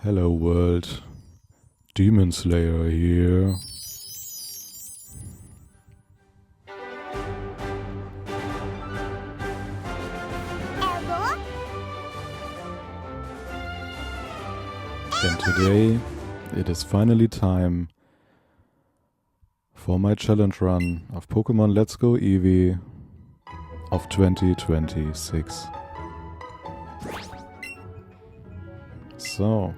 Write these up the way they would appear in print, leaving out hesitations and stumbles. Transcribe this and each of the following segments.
Hello world, Demon Slayer here. And today it is finally time for my challenge run of Pokemon Let's Go Eevee of 2026. So,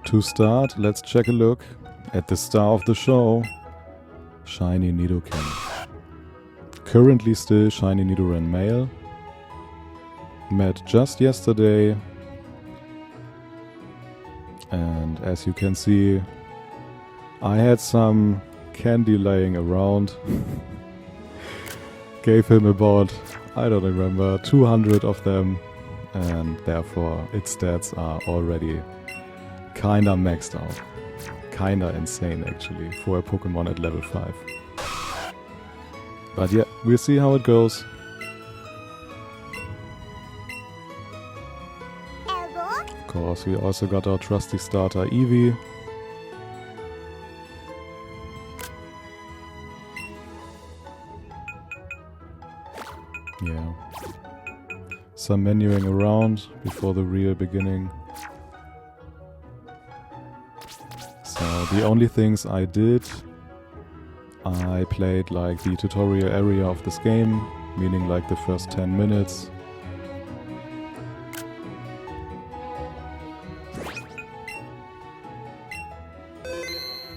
to start, let's check a look at the star of the show, Shiny Nidoking. Currently still Shiny Nidoran male. Met just yesterday. And as you can see, I had some candy laying around. Gave him about, I don't remember, 200 of them. And therefore its stats are already kinda maxed out. Kinda insane actually for a Pokemon at level 5. But yeah, we'll see how it goes. Of course, we also got our trusty starter Eevee. Yeah. Some menuing around before the real beginning. So the only things I did, I played like the tutorial area of this game, meaning like the first 10 minutes.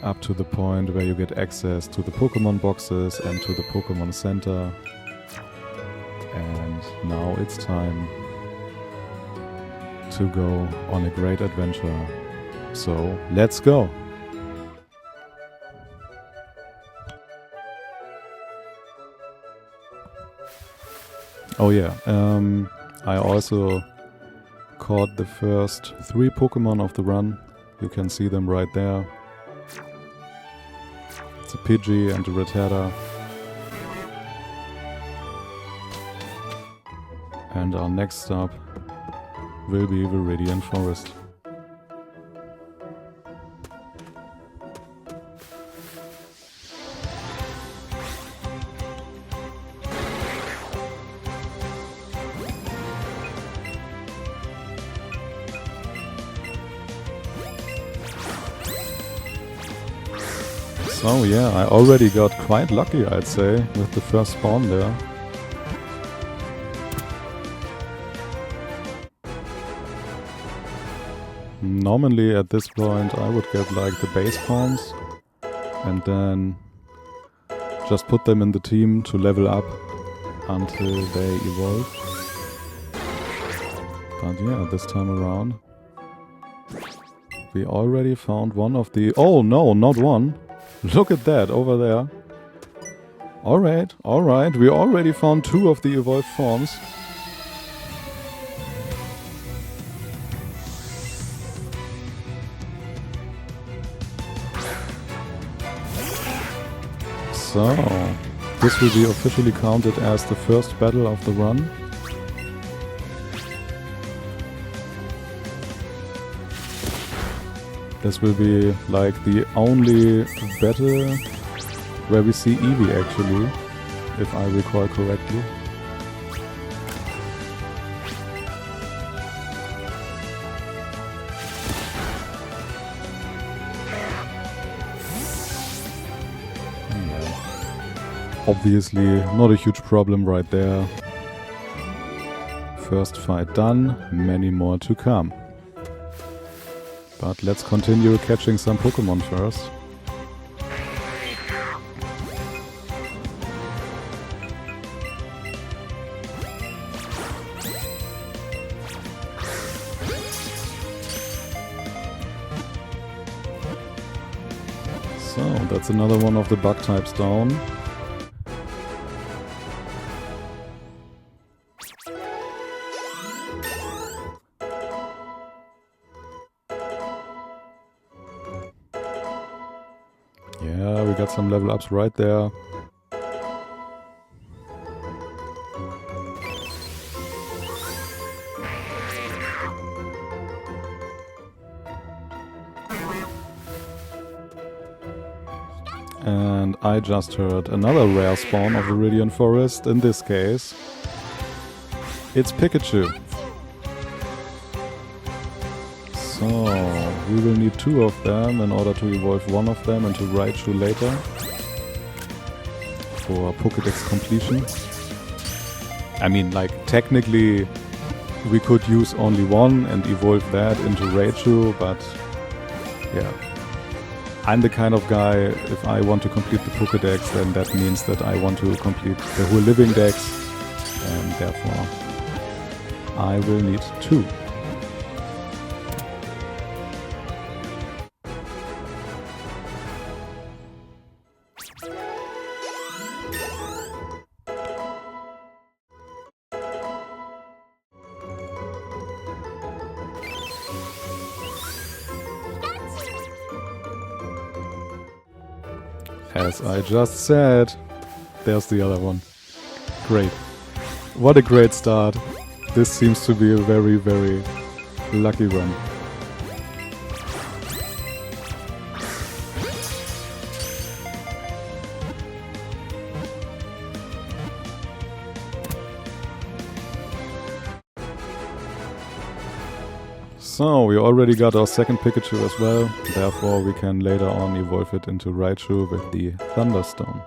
Up to the point where you get access to the Pokemon boxes and to the Pokemon Center. And now it's time to go on a great adventure. So, let's go! Oh yeah, I also caught the first 3 Pokemon of the run. You can see them right there. It's a Pidgey and a Rattata. And our next stop will be Viridian Forest. So yeah, I already got quite lucky, I'd say, with the first spawn there. Normally at this point I would get like the base forms and then just put them in the team to level up until they evolve. But yeah, this time around we already found one of the... Oh no, not one! Look at that over there. Alright, we already found 2 of the evolved forms. So, this will be officially counted as the first battle of the run. This will be like the only battle where we see Eevee actually, if I recall correctly. Obviously, not a huge problem right there. First fight done, many more to come. But let's continue catching some Pokemon first. So, that's another one of the bug types down. Yeah, we got some level ups right there. And I just heard another rare spawn of Viridian Forest. In this case, it's Pikachu. So, we will need 2 of them in order to evolve one of them into Raichu later. For Pokédex completion. I mean, like, technically we could use only one and evolve that into Raichu, but yeah. I'm the kind of guy, if I want to complete the Pokédex, then that means that I want to complete the whole living dex, and therefore I will need 2. As I just said, there's the other one. Great. What a great start. This seems to be a very, very lucky run. So, we already got our second Pikachu as well, therefore we can later on evolve it into Raichu with the Thunderstone.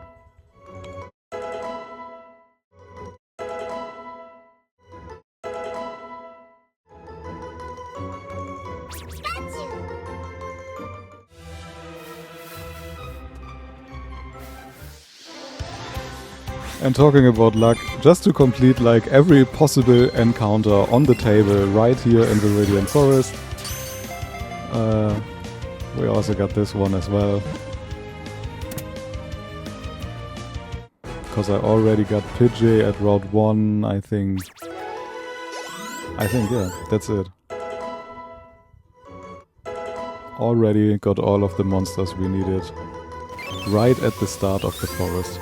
And talking about luck, just to complete like every possible encounter on the table right here in the Viridian Forest. We also got this one as well. Because I already got Pidgey at Route 1, I think, yeah, that's it. Already got all of the monsters we needed right at the start of the forest.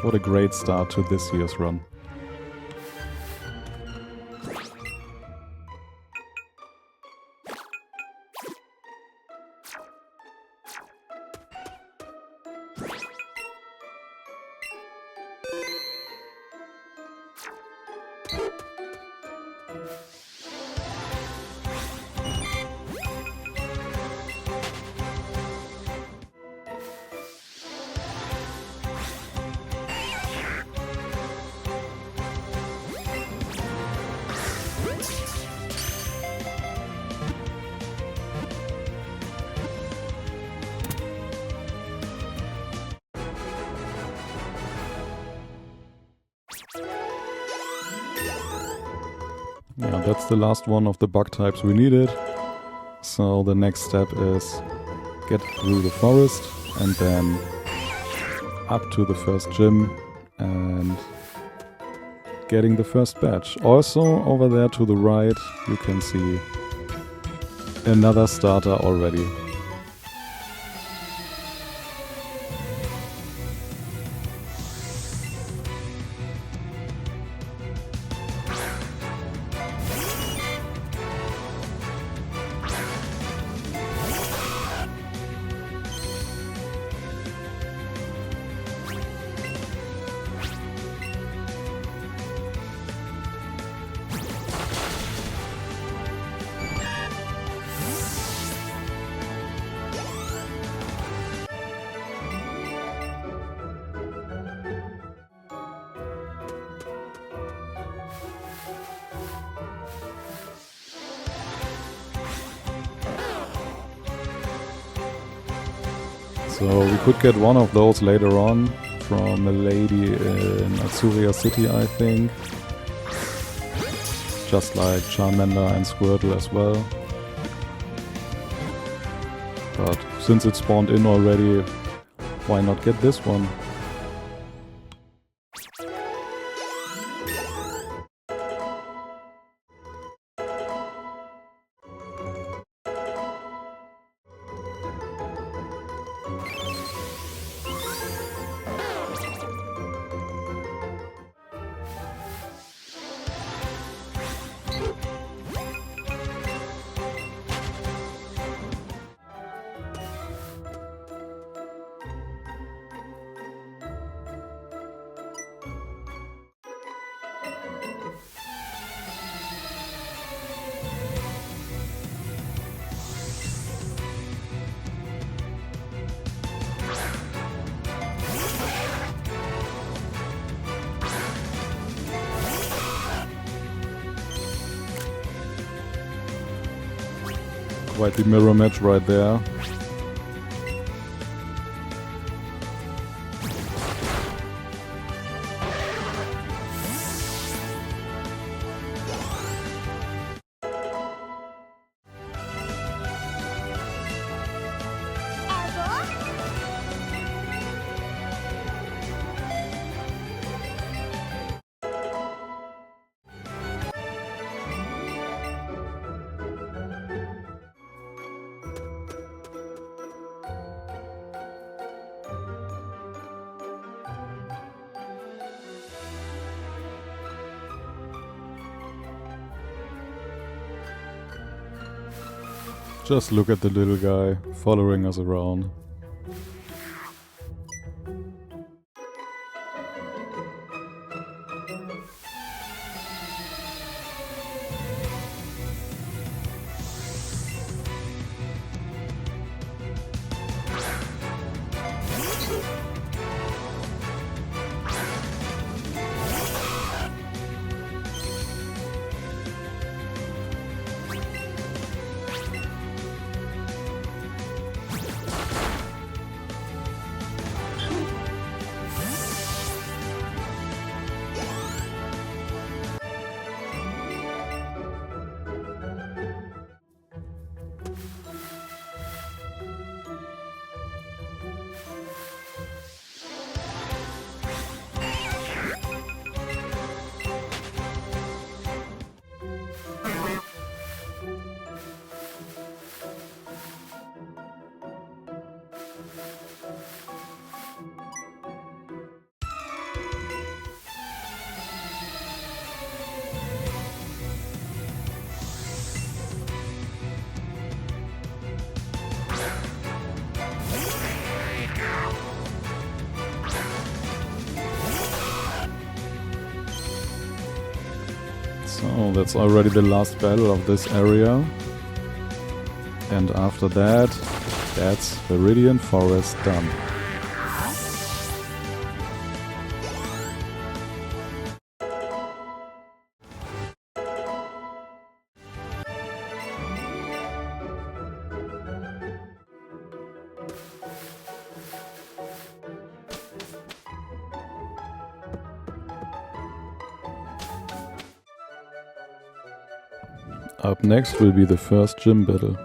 What a great start to this year's run. Yeah, that's the last one of the bug types we needed. So the next step is get through the forest and then up to the first gym and getting the first badge. Also over there to the right you can see another starter already. So we could get one of those later on from a lady in Atsuria City, I think. Just like Charmander and Squirtle as well. But since it spawned in already, why not get this one? Quite the mirror match right there. Just look at the little guy following us around. So that's already the last battle of this area. And after that, that's Viridian Forest done. Up next will be the first gym battle.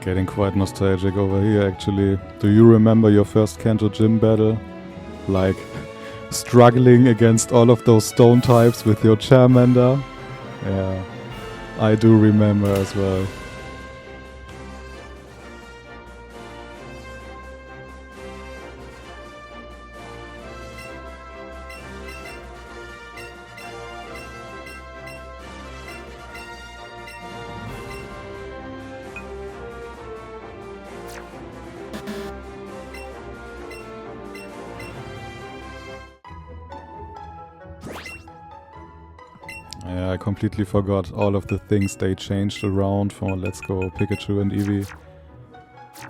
Getting quite nostalgic over here actually. Do you remember your first Kanto gym battle? Like struggling against all of those stone types with your Charmander? Yeah, I do remember as well. Yeah, I completely forgot all of the things they changed around for Let's Go Pikachu and Eevee.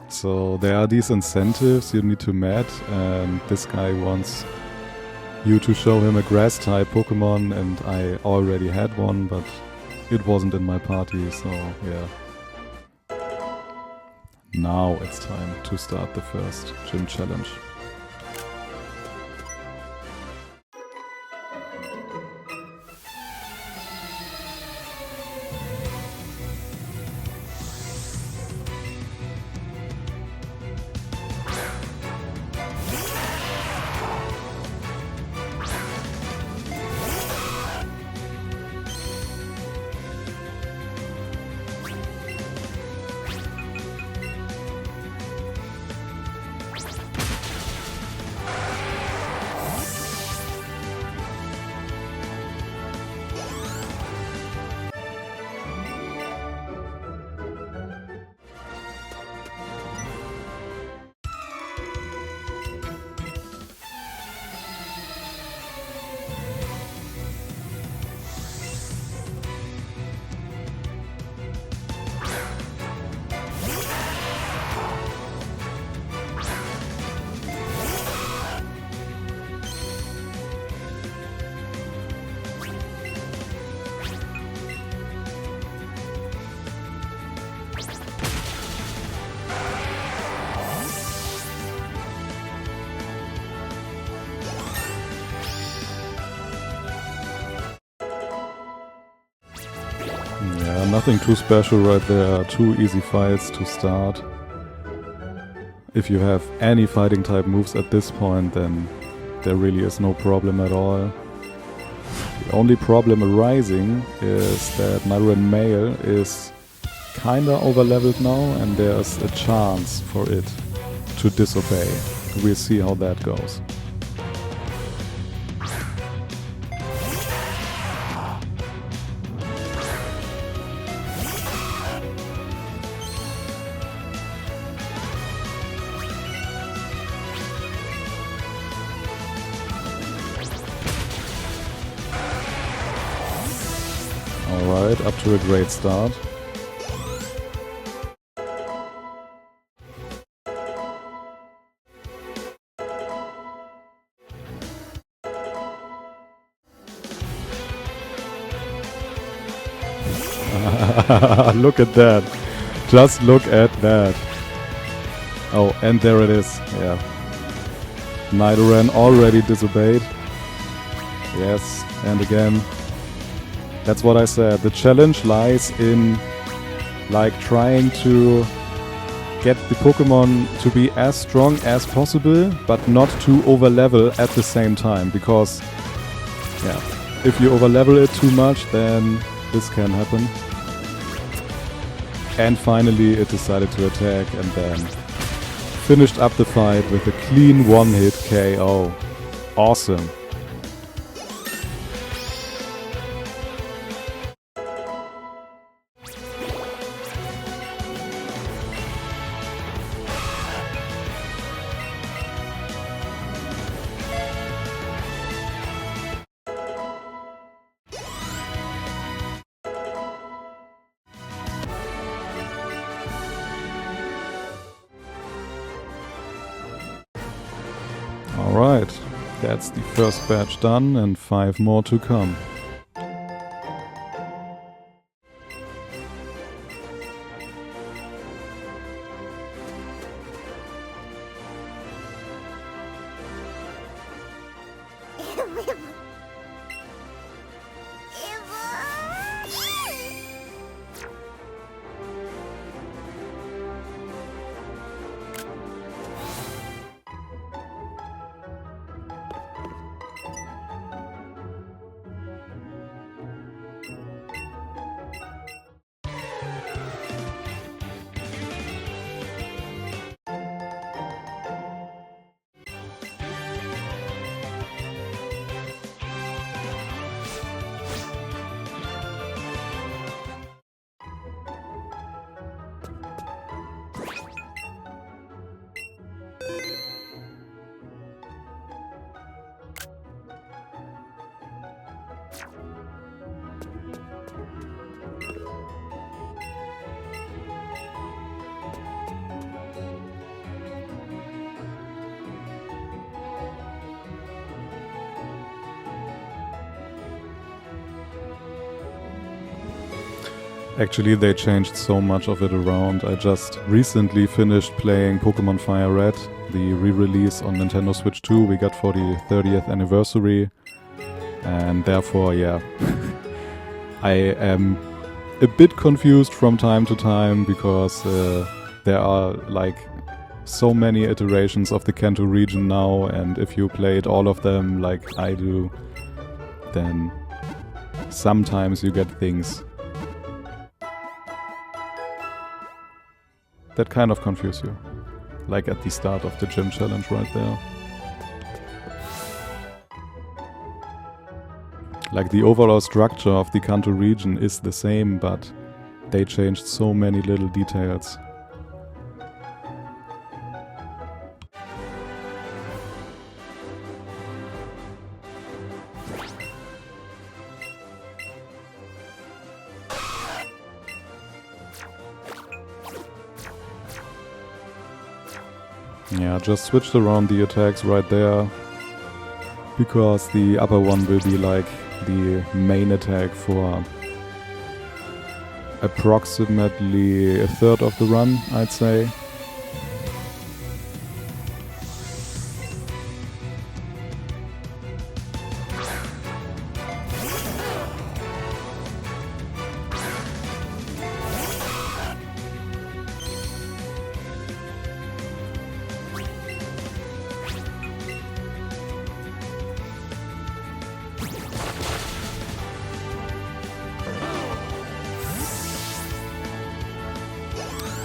So there are these incentives you need to meet, and this guy wants you to show him a grass type Pokemon, and I already had one, but it wasn't in my party, so yeah. Now it's time to start the first gym challenge. Yeah, nothing too special right there. 2 easy fights to start. If you have any fighting type moves at this point, then there really is no problem at all. The only problem arising is that Nidoran Male is kinda overleveled now, and there's a chance for it to disobey. We'll see how that goes. Alright, up to a great start. Look at that. Just look at that. Oh, and there it is. Yeah. Nidoran already disobeyed. Yes, and again. That's what I said. The challenge lies in like trying to get the Pokemon to be as strong as possible, but not to overlevel at the same time. Because, yeah, if you overlevel it too much, then this can happen. And finally it decided to attack and then finished up the fight with a clean one-hit KO. Awesome. Alright, that's the first batch done and 5 more to come. Actually, they changed so much of it around. I just recently finished playing Pokemon Fire Red, the re-release on Nintendo Switch 2 we got for the 30th anniversary. And therefore, yeah, I am a bit confused from time to time because there are like so many iterations of the Kanto region now, and if you played all of them like I do, then sometimes you get things that kind of confuse you. Like at the start of the gym challenge right there. Like the overall structure of the Kanto region is the same, but they changed so many little details. Yeah, just switched around the attacks right there, because the upper one will be like the main attack for approximately a third of the run, I'd say.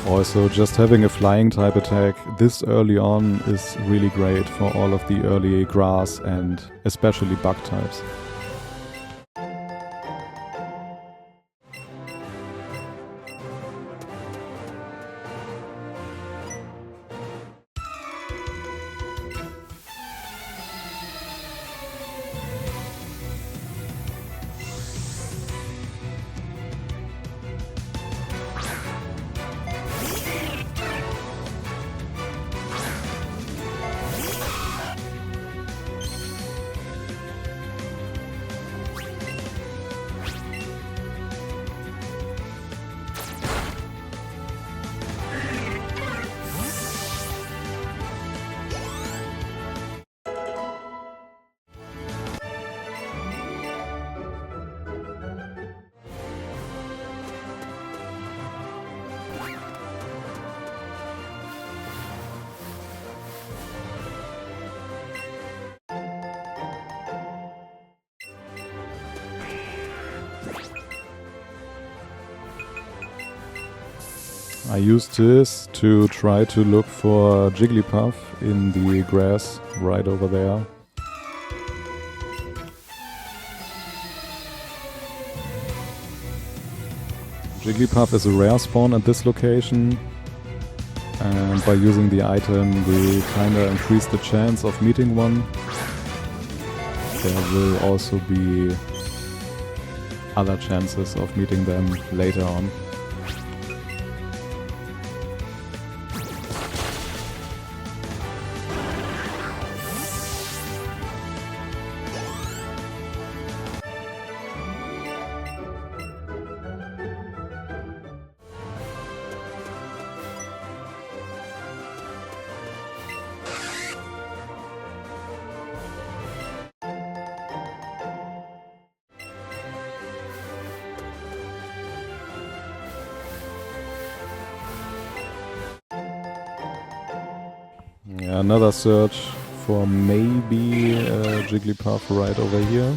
Also, just having a flying type attack this early on is really great for all of the early grass and especially bug types. I used this to try to look for Jigglypuff in the grass right over there. Jigglypuff is a rare spawn at this location, and by using the item we kinda increase the chance of meeting one. There will also be other chances of meeting them later on. Yeah, another search for maybe Jigglypuff right over here.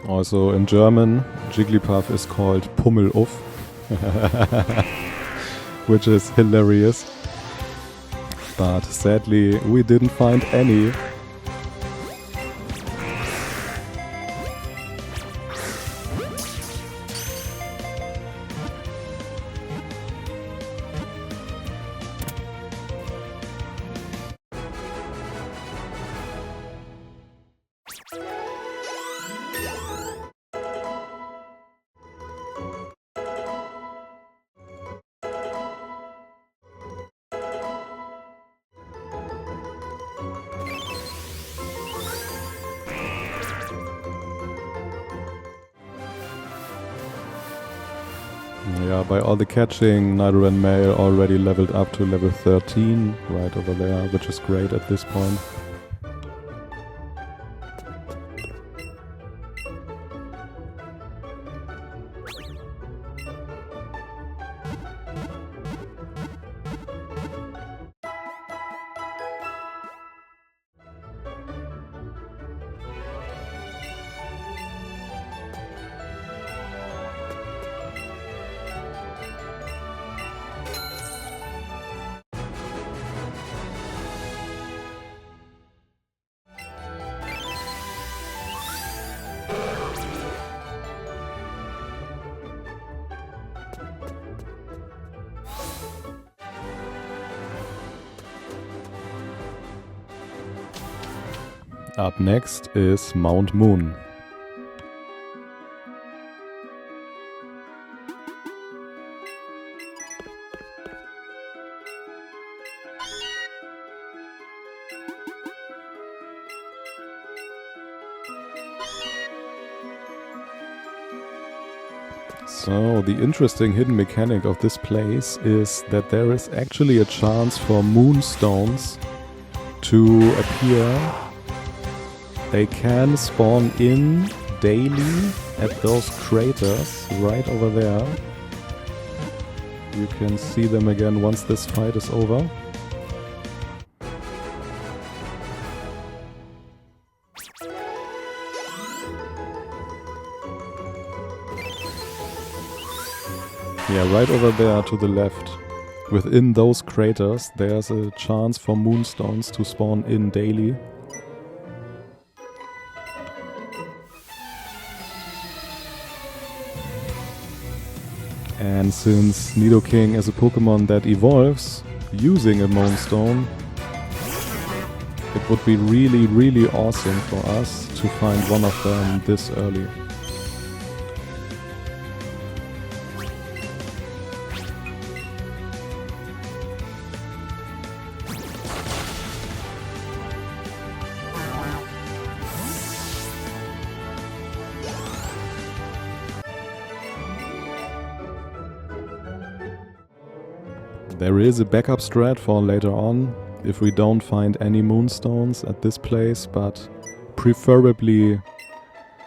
Also in German, Jigglypuff is called Pummeluff, which is hilarious. But sadly, we didn't find any. Yeah, by all the catching, Nidoran male already leveled up to level 13, right over there, which is great at this point. Up next is Mount Moon. So, the interesting hidden mechanic of this place is that there is actually a chance for moonstones to appear. They can spawn in daily at those craters right over there. You can see them again once this fight is over. Yeah, right over there to the left. Within those craters, there's a chance for moonstones to spawn in daily. And since Nidoking is a Pokemon that evolves using a moonstone, it would be really, really awesome for us to find one of them this early. There is a backup strat for later on, if we don't find any moonstones at this place, but preferably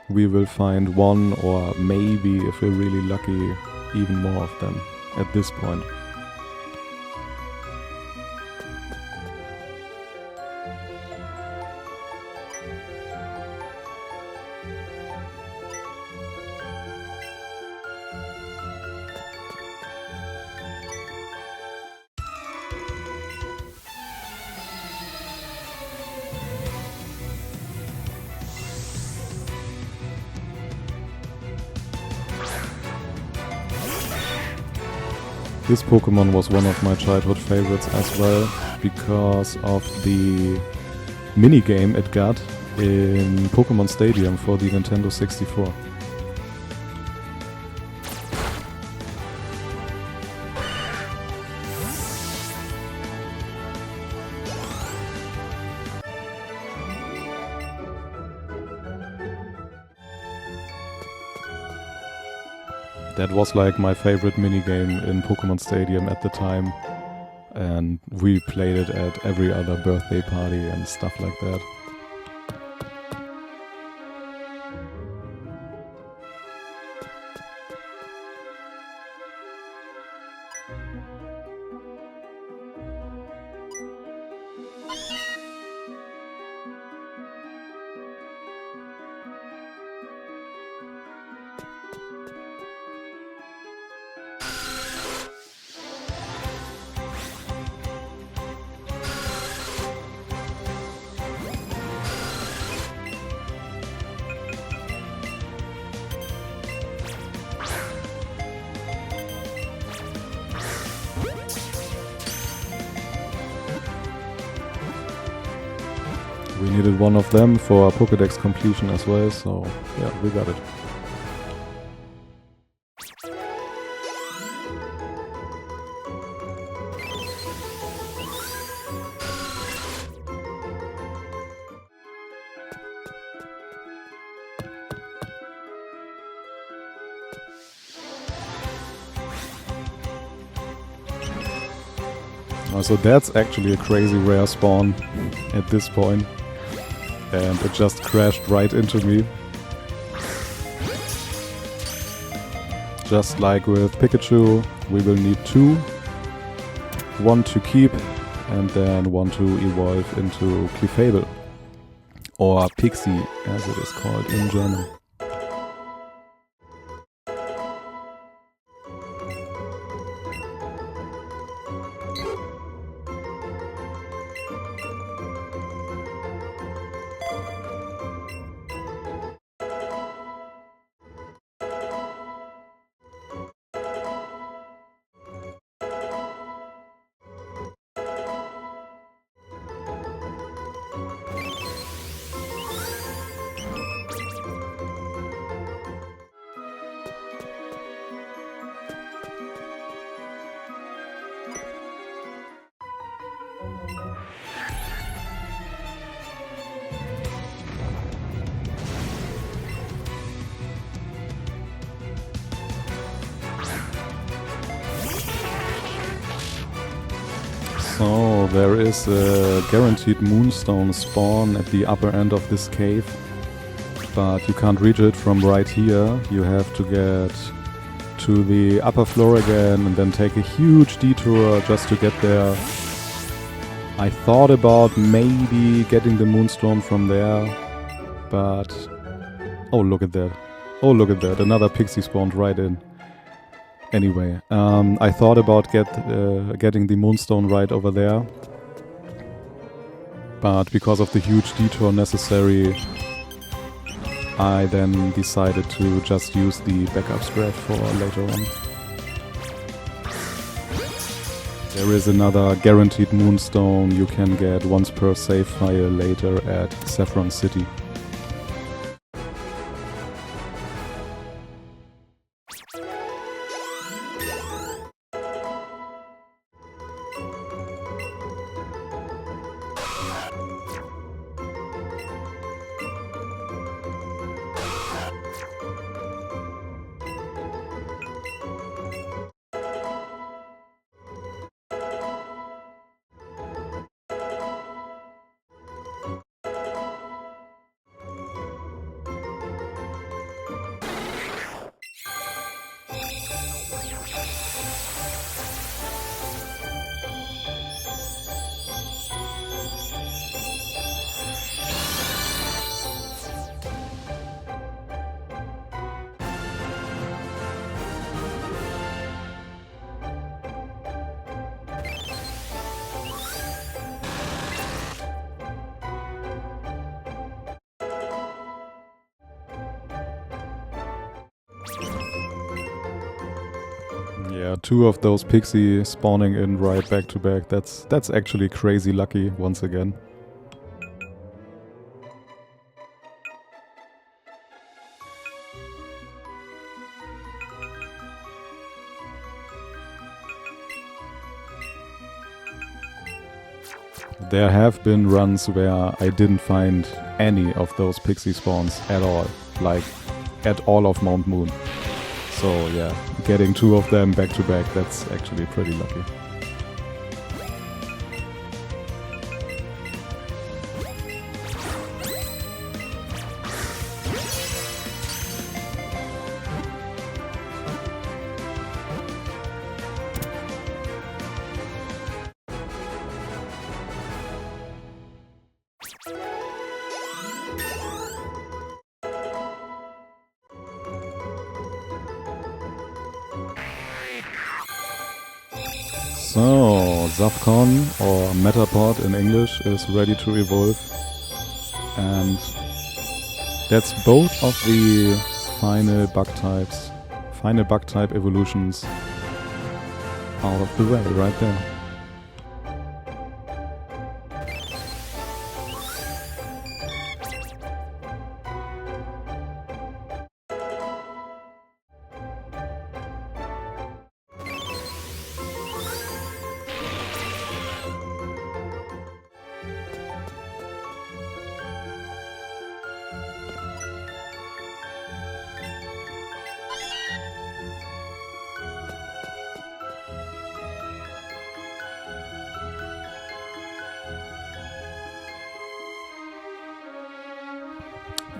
we will find one, or maybe, if we're really lucky, even more of them at this point. This Pokemon was one of my childhood favorites as well, because of the minigame it got in Pokemon Stadium for the Nintendo 64. That was like my favorite minigame in Pokemon Stadium at the time, and we played it at every other birthday party and stuff like that. We needed one of them for our Pokédex completion as well, so yeah, we got it. So that's actually a crazy rare spawn at this point. And it just crashed right into me. Just like with Pikachu, we will need two. One to keep, and then one to evolve into Clefable. Or Pixie, as it is called in German. there is a guaranteed moonstone spawn at the upper end of this cave, but you can't reach it from right here. You have to get to the upper floor again and then take a huge detour just to get there. I thought about maybe getting the moonstone from there, but oh, look at that. Oh, look at that. Another pixie spawned right in. Anyway, I thought about getting the moonstone right over there, but because of the huge detour necessary, I then decided to just use the backup strat for later on. There is another guaranteed moonstone you can get once per save file later at Saffron City. Yeah, 2 of those pixie spawning in right back to back. That's actually crazy lucky once again. There have been runs where I didn't find any of those pixie spawns at all, like at all of Mount Moon. So yeah, getting 2 of them back to back, that's actually pretty lucky. So, Zafcon, or Metapod in English, is ready to evolve. And that's both of the final bug type evolutions out of the way right there.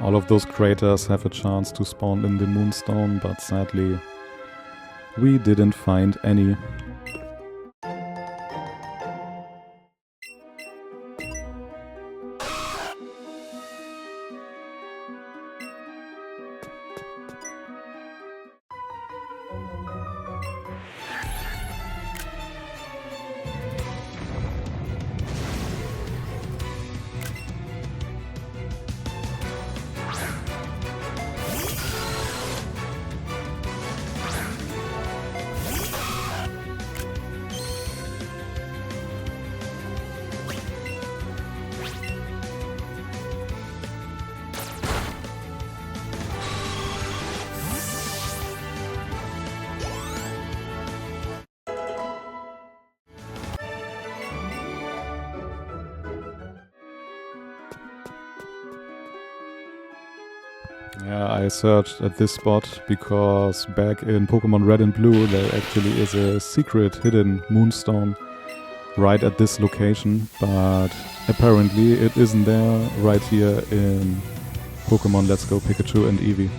All of those craters have a chance to spawn in the Moonstone, but sadly we didn't find any. Yeah, I searched at this spot because back in Pokemon Red and Blue there actually is a secret hidden Moonstone right at this location, but apparently it isn't there right here in Pokemon Let's Go Pikachu and Eevee.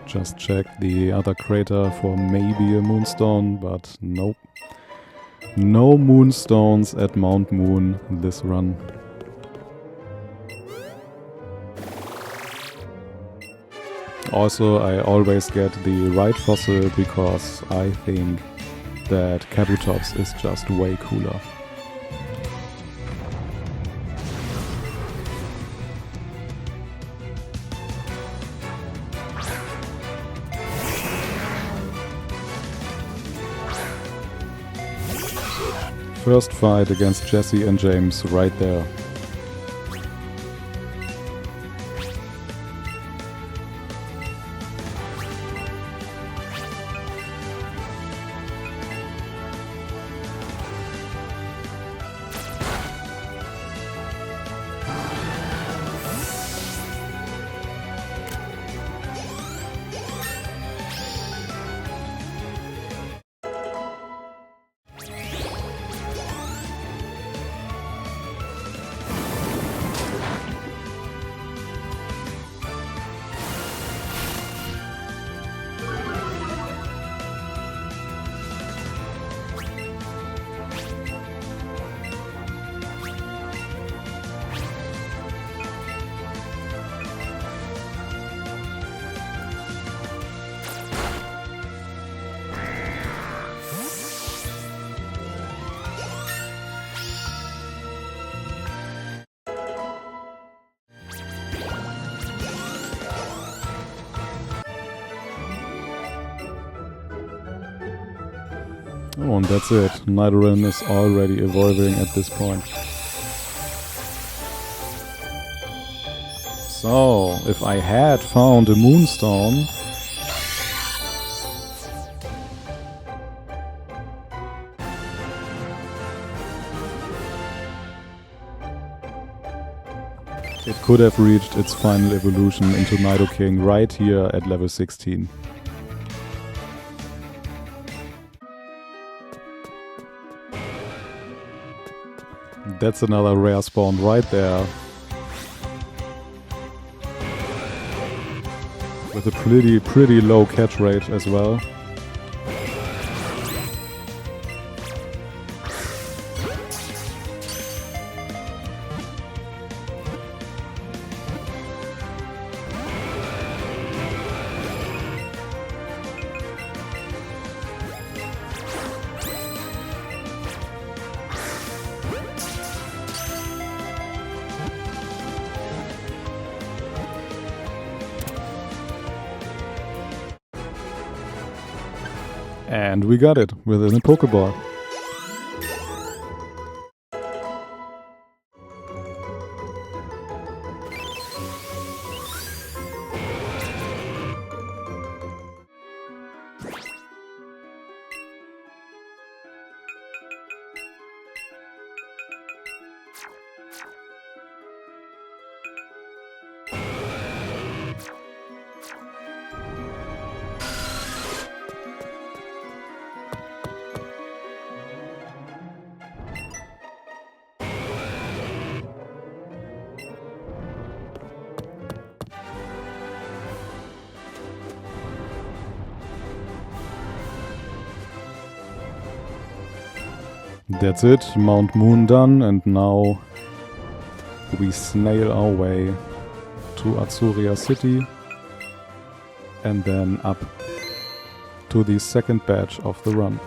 Just check the other crater for maybe a moonstone, but nope. No moonstones at Mount Moon this run. Also, I always get the right fossil because I think that Kabutops is just way cooler. First fight against Jesse and James right there. Oh, and that's it. Nidoran is already evolving at this point. So, if I had found a Moonstone, it could have reached its final evolution into Nidoking right here at level 16. That's another rare spawn right there. With a pretty low catch rate as well. And we got it within a Pokeball. That's it, Mount Moon done, and now we snail our way to Azuria City and then up to the second batch of the run.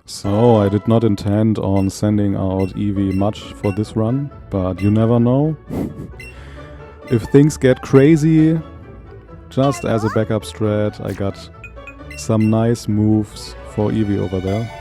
So I did not intend on sending out Eevee much for this run, but you never know. If things get crazy, just as a backup strat, I got some nice moves for Eevee over there.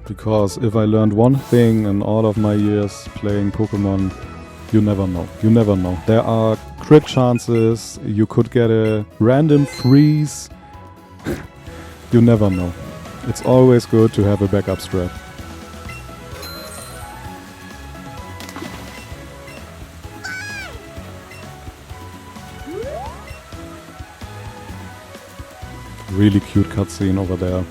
Because if I learned one thing in all of my years playing Pokemon, you never know. You never know. There are crit chances, you could get a random freeze. You never know. It's always good to have a backup strat. Really cute cutscene over there.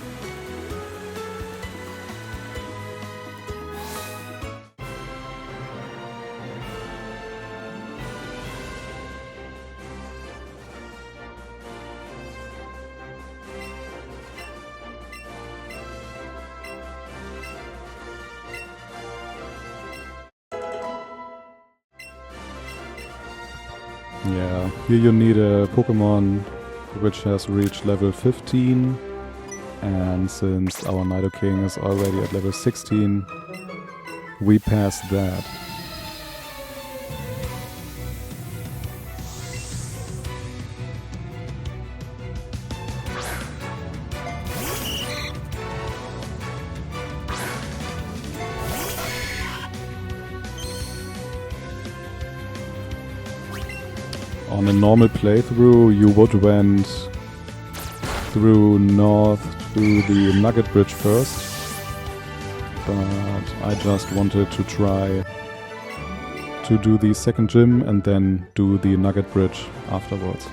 Yeah, here you need a Pokemon which has reached level 15, and since our Nidoking is already at level 16, we passed that. On a normal playthrough, you would went through north to the Nugget Bridge first, but I just wanted to try to do the second gym and then do the Nugget Bridge afterwards.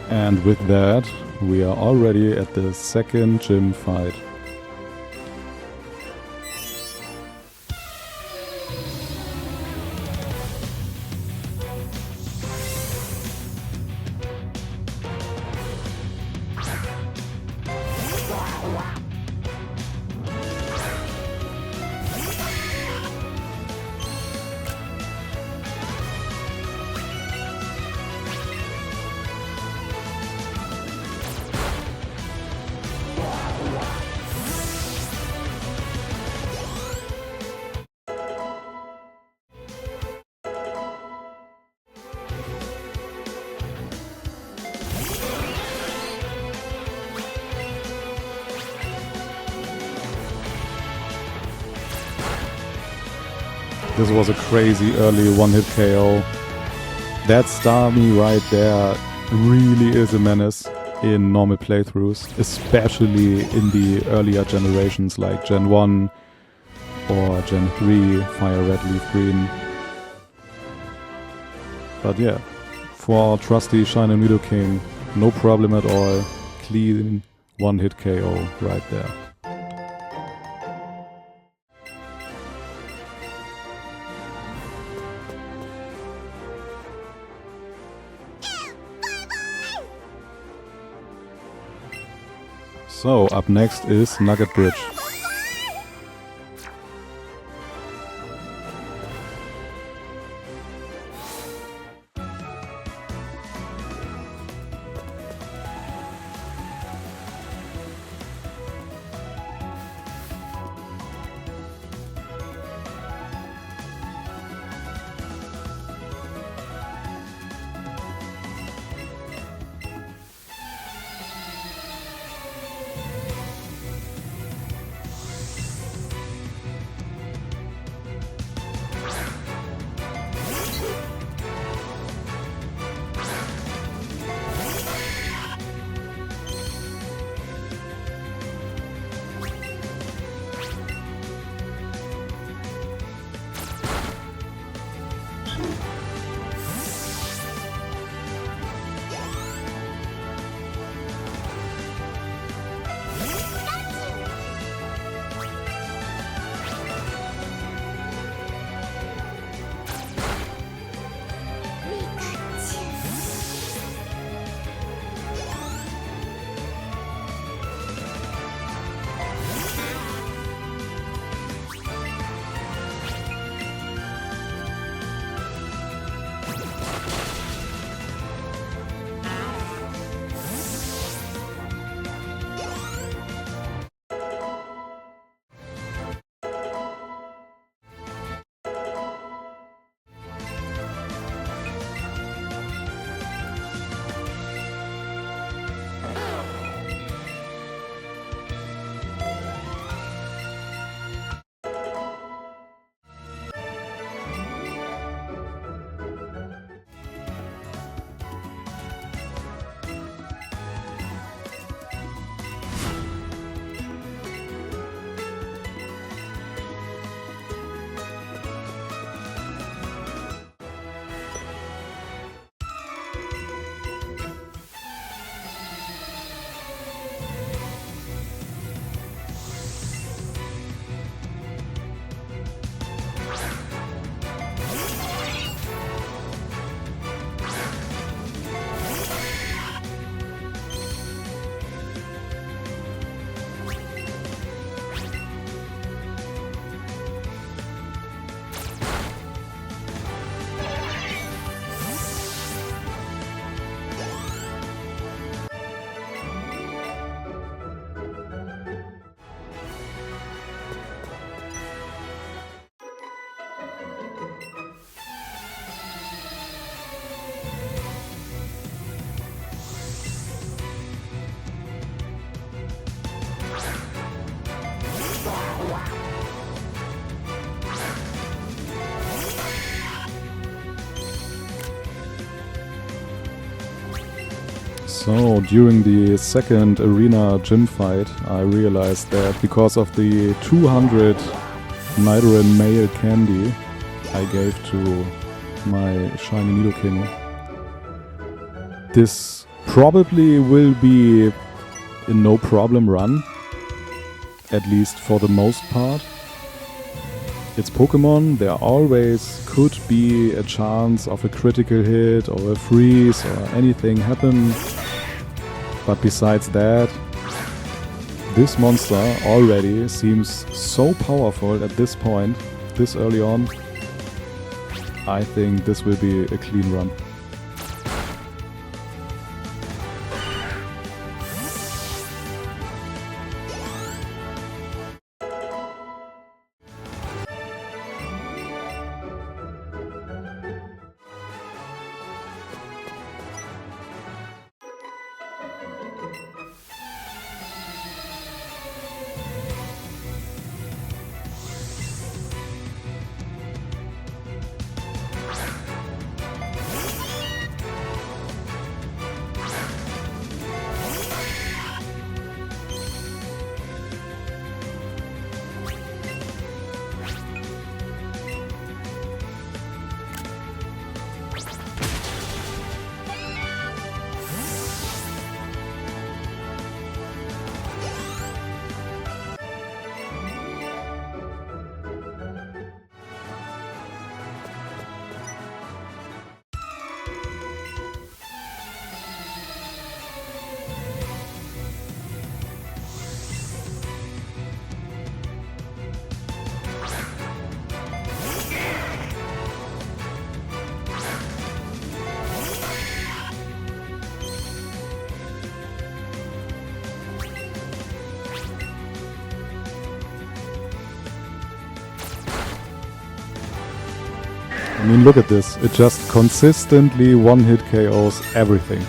And with that, we are already at the second gym fight. This was a crazy early one-hit KO. That Starmie right there really is a menace in normal playthroughs, especially in the earlier generations like Gen 1 or Gen 3, Fire Red, Leaf Green. But yeah, for our trusty Shiny Nidoking, no problem at all. Clean one-hit KO right there. So, up next is Nugget Bridge. So, during the second arena gym fight, I realized that because of the 200 Nidoran male candy I gave to my shiny Nidoking, this probably will be a no problem run, at least for the most part. It's Pokemon, there always could be a chance of a critical hit or a freeze or anything happen. But besides that, this monster already seems so powerful at this point, this early on. I think this will be a clean run. I mean, look at this. It just consistently one-hit KOs everything.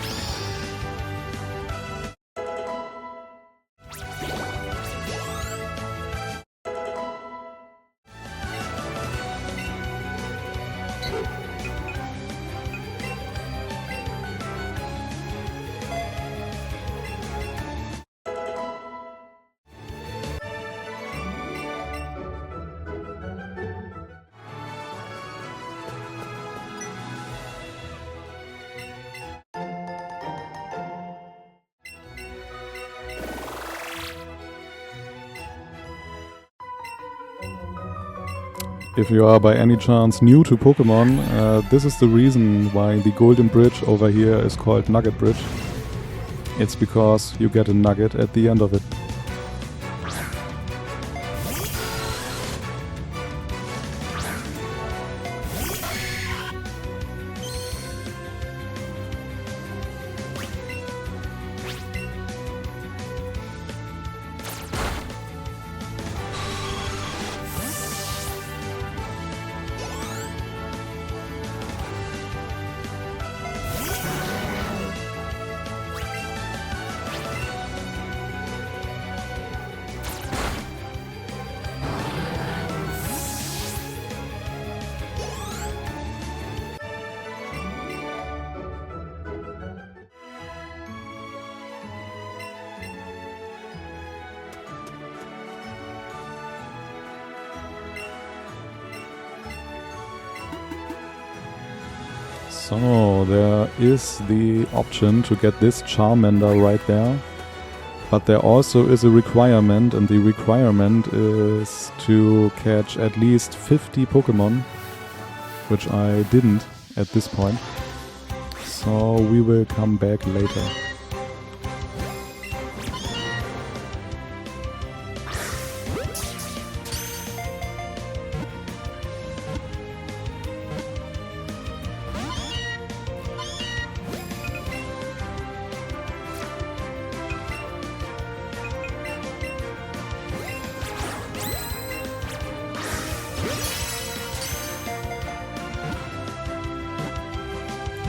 If you are by any chance new to Pokemon, this is the reason why the Golden Bridge over here is called Nugget Bridge. It's because you get a nugget at the end of it. So there is the option to get this Charmander right there, but there also is a requirement, and the requirement is to catch at least 50 Pokemon, which I didn't at this point, so we will come back later.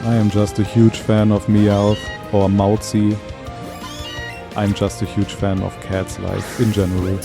I am just a huge fan of Meowth or Mauzi. I'm just a huge fan of cats, like, in general.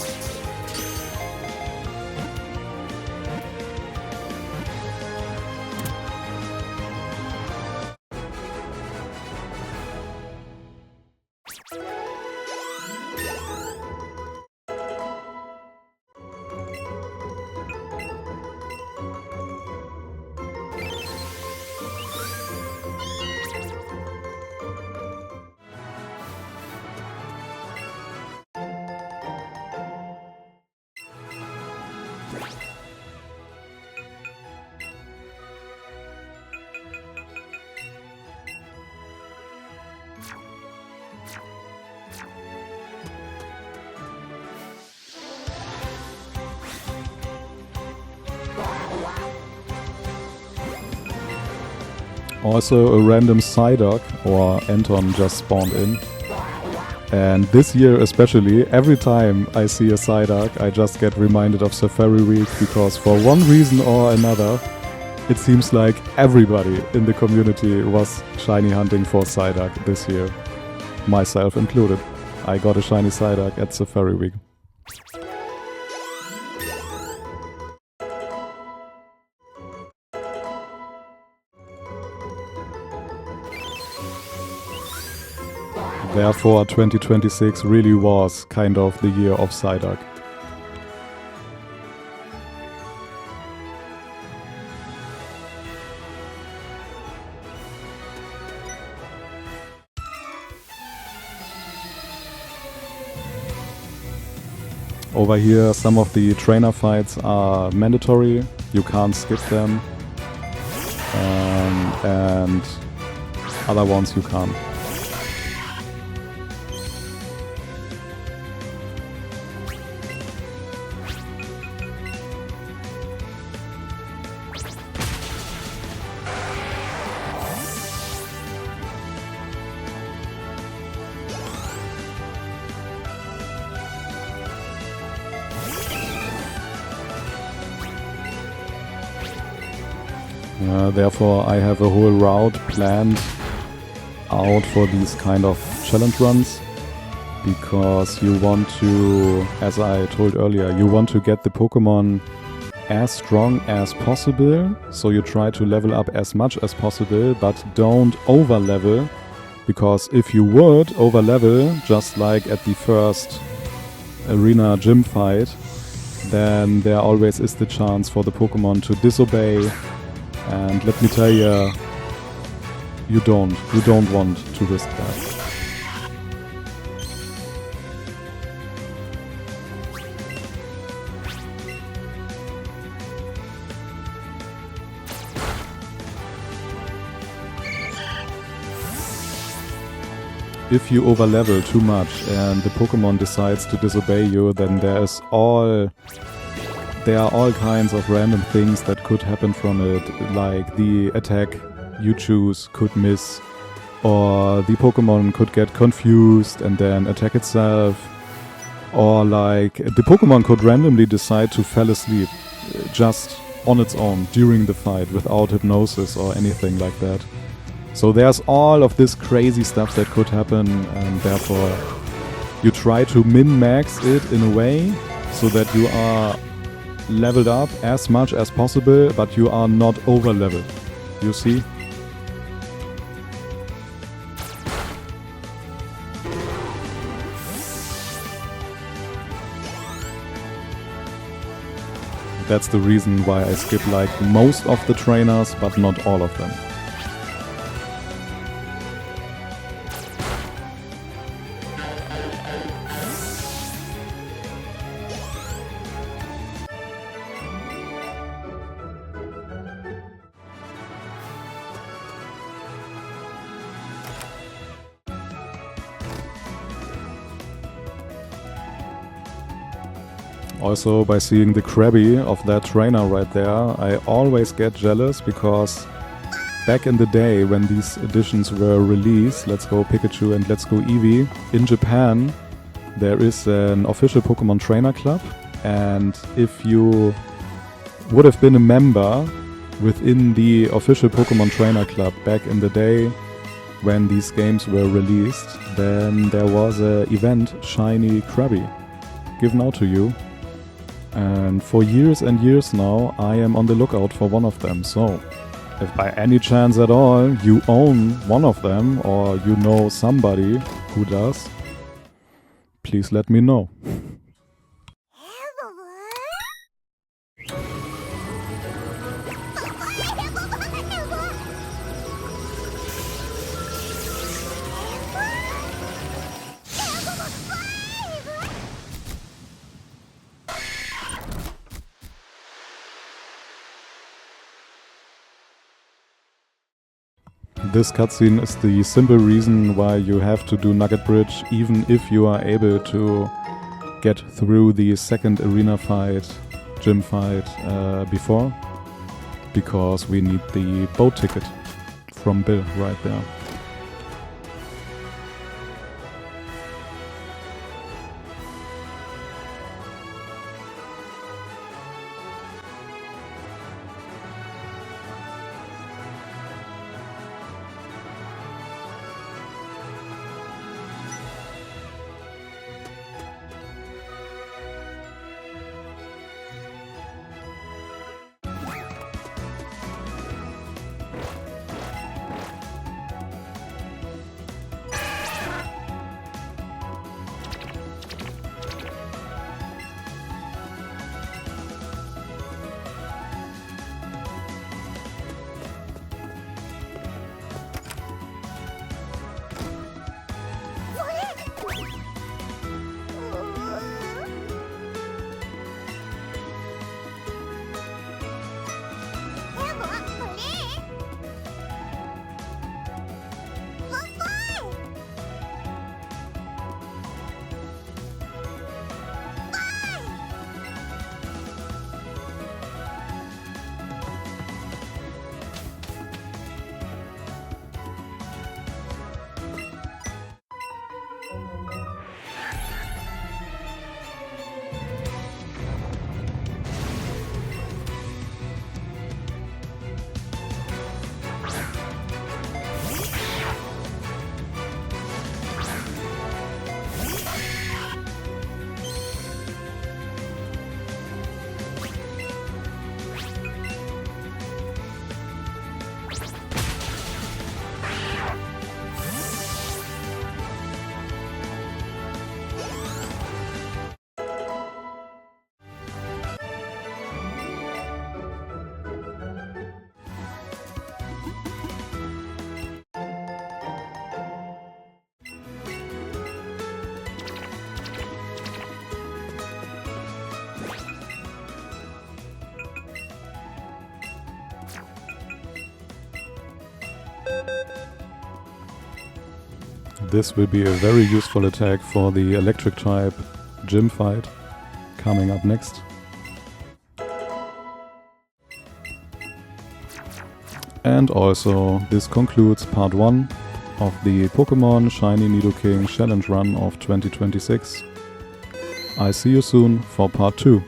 Also a random Psyduck or Anton just spawned in. And this year especially, every time I see a Psyduck, I just get reminded of Safari Week, because for one reason or another, it seems like everybody in the community was shiny hunting for Psyduck this year. Myself included. I got a shiny Psyduck at Safari Week. Therefore, 2026 really was kind of the year of Psyduck. Over here, some of the trainer fights are mandatory. You can't skip them. And other ones you can't. Therefore, I have a whole route planned out for these kind of challenge runs, because you want to, as I told earlier, you want to get the Pokemon as strong as possible, so you try to level up as much as possible, but don't over level, because if you would over level, just like at the first arena gym fight, then there always is the chance for the Pokemon to disobey. And let me tell you, you don't want to risk that. If you overlevel too much and the Pokemon decides to disobey you, then there are all kinds of random things that could happen from it, like the attack you choose could miss, or the Pokemon could get confused and then attack itself, or like the Pokemon could randomly decide to fall asleep just on its own during the fight without hypnosis or anything like that. So there's all of this crazy stuff that could happen, and therefore you try to min-max it in a way so that you are leveled up as much as possible, but you are not over leveled. You see? That's the reason why I skip like most of the trainers, but not all of them. Also, by seeing the Krabby of that trainer right there, I always get jealous, because back in the day when these editions were released, Let's Go Pikachu and Let's Go Eevee, in Japan there is an official Pokemon trainer club, and if you would have been a member within the official Pokemon trainer club back in the day when these games were released, then there was an event, Shiny Krabby, given out to you. And for years and years now, I am on the lookout for one of them. So, if by any chance at all you own one of them, or you know somebody who does, please let me know. This cutscene is the simple reason why you have to do Nugget Bridge, even if you are able to get through the second arena fight, gym fight before, because we need the boat ticket from Bill right there. This will be a very useful attack for the electric type gym fight coming up next. And also this concludes part 1 of the Pokemon Shiny Nidoking Challenge Run of 2026. I see you soon for part 2.